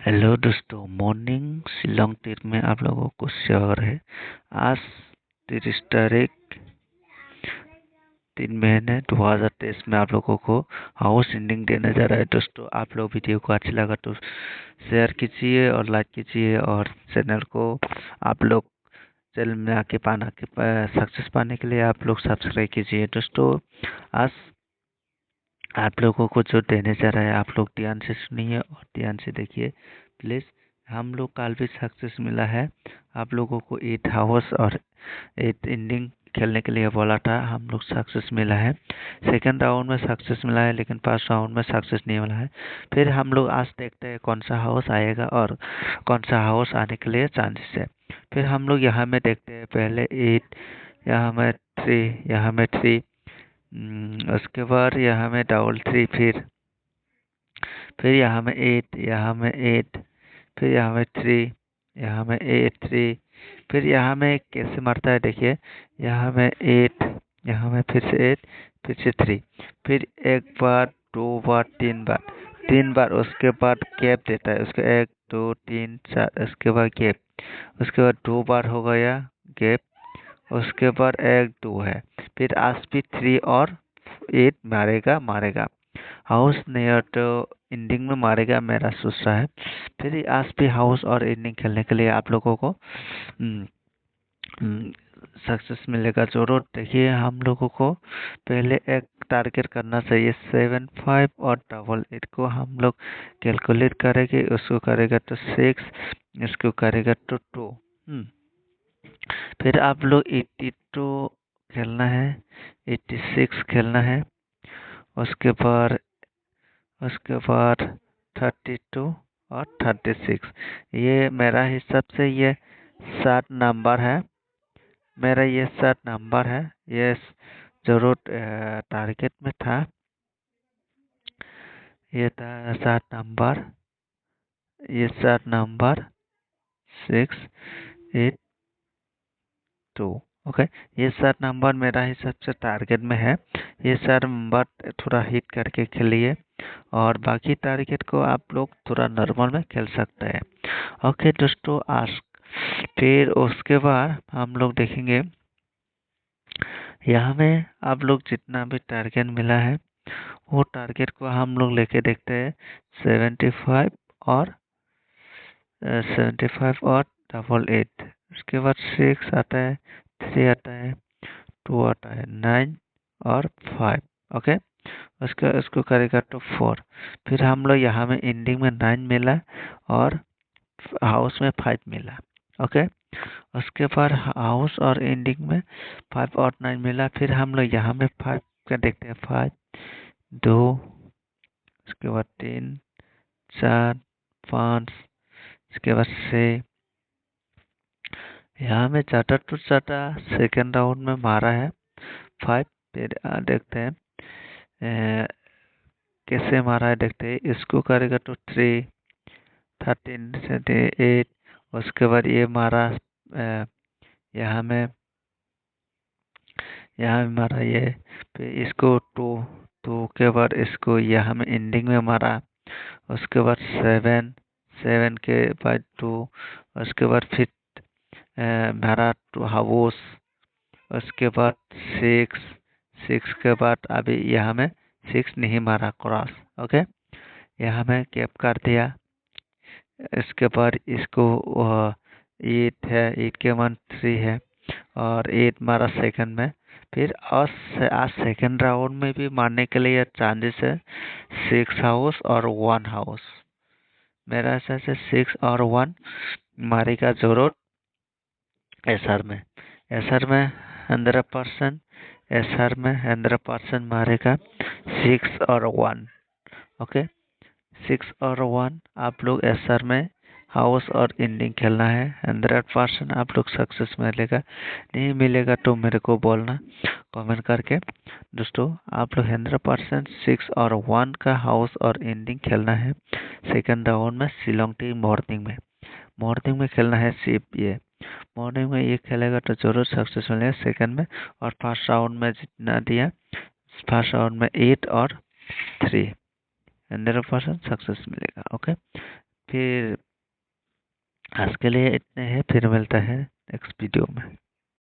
Hello दोस्तों, morning Shillong team में आप लोगों को स्वागत है। आज 30 तारीख 3 महीने 2023 में आप लोगों को हाउस एंडिंग देने जा रहा है। दोस्तों, आप लोग वीडियो को अच्छा लगा तो शेयर कीजिए और लाइक कीजिए, और चैनल को आप लोग चैनल में आके सक्सेस पाने के लिए आप लोग सब्सक्राइब कीजिए। दोस्तों, आज आप लोगों को जो देने जा रहा है, आप लोग ध्यान से सुनिए और ध्यान से देखिए प्लीज़। हम लोग कल भी सक्सेस मिला है। आप लोगों को 8 हाउस और 8 इंडिंग खेलने के लिए बोला था, हम लोग सक्सेस मिला है। सेकंड राउंड में सक्सेस मिला है, लेकिन फर्स्ट राउंड में सक्सेस नहीं मिला है। फिर हम लोग आज देखते हैं कौन सा हाउस आएगा और कौन सा हाउस आने के लिए चांसेस है। फिर हम लोग यहाँ में देखते हैं, पहले 8, यहाँ में 3, यहाँ में 3, उसके बाद यहाँ में डबल 3, फिर यहाँ में 8, यहाँ में 8, फिर यहाँ में 3, यहाँ में 8 3, फिर यहाँ में कैसे मारता है देखिए, यहाँ में 8, यहाँ में फिर से 8, फिर से 3, फिर एक बार, 2 बार, 3 बार, उसके बाद गैप देता है। उसके 1 2 3 4, उसके बाद गैप, उसके बाद 2 बार हो गया गैप, उसके बाद 1 2 है। फिर आज भी 3 और 8 मारेगा हाउस नहीं तो एंडिंग में मारेगा, मेरा सोच रहा है। फिर आज भी हाउस और एंडिंग खेलने के लिए आप लोगों को सक्सेस मिलेगा जरूर। देखिए, हम लोगों को पहले एक टारगेट करना चाहिए 7 5 और डबल 8 को हम लोग कैलकुलेट करेंगे। उसको करेगा तो 6, इसको करेगा तो 2। फिर आप लोग 82 खेलना है, 86 खेलना है, उसके बाद 32 और 36। ये मेरा हिसाब से ये 7 नंबर है। मेरा ये 7 नंबर है। ये जरूर टारगेट में था। ये था 7 नंबर, ये 7 नंबर 6 8 2। ओके, ये 7 नंबर मेरा हिसाब से टारगेट में है। ये 7 नंबर थोड़ा हिट करके खेलिए, और बाकी टारगेट को आप लोग थोड़ा नॉर्मल में खेल सकते हैं। ओके दोस्तों, आज फिर उसके बाद हम लोग देखेंगे, यहाँ में आप लोग जितना भी टारगेट मिला है वो टारगेट को हम लोग लेके देखते हैं। 75 और 75 और डबल 8, उसके बाद 6 आता है, 3 आता है, 2 आता है, 9 और 5। ओके, उसको करेगा तो 4। फिर हम लोग यहाँ में एंडिंग में 9 मिला और हाउस में 5 मिला। ओके, उसके बाद हाउस और एंडिंग में 5 और 9 मिला। फिर हम लोग यहाँ में 5 का देखते हैं, 5 2, उसके बाद 3 4 5, इसके बाद 6। यहाँ में चाटा टू चाटा सेकेंड राउंड में मारा है 5। फिर देखते हैं कैसे मारा है, देखते हैं। इसको करेगा तो 3 13 8, उसके बाद ये मारा यहाँ में मारा ये। फिर इसको 2 के बाद इसको यहाँ में एंडिंग में मारा। उसके बाद 7 के बाद 2, उसके बाद फिर मारा 2 हाउस, उसके बाद 6 के बाद अभी यहाँ में 6 नहीं मारा क्रॉस। ओके, यहाँ में कैप कर दिया। इसके बाद इसको 8 है, 8 के 1 3 है, और 8 मारा सेकंड में। फिर आज सेकंड राउंड में भी मारने के लिए चांसेस है 6 हाउस और 1 हाउस। मेरा हिसाब से 6 और 1 मारेगा जरूर। एसआर में 100%, एसआर में 100% मारेगा 6 और 1। ओके, 6 और 1 आप लोग एसआर में हाउस और एंडिंग खेलना है। 100% आप लोग सक्सेस मिलेगा। नहीं मिलेगा तो मेरे को बोलना कमेंट करके। दोस्तों, आप लोग 100% 6 और 1 का हाउस और एंडिंग खेलना है सेकंड राउंड में। शिलोंग टीम मॉर्निंग में खेलना है। सिर्फ ये मॉर्निंग में ये खेलेगा तो जरूर सक्सेस मिलेगा सेकंड में। और फर्स्ट राउंड में जितना दिया, फर्स्ट राउंड में 8 और 3, 100% सक्सेस मिलेगा। ओके, फिर आज के लिए इतने हैं, फिर मिलता है नेक्स्ट वीडियो में।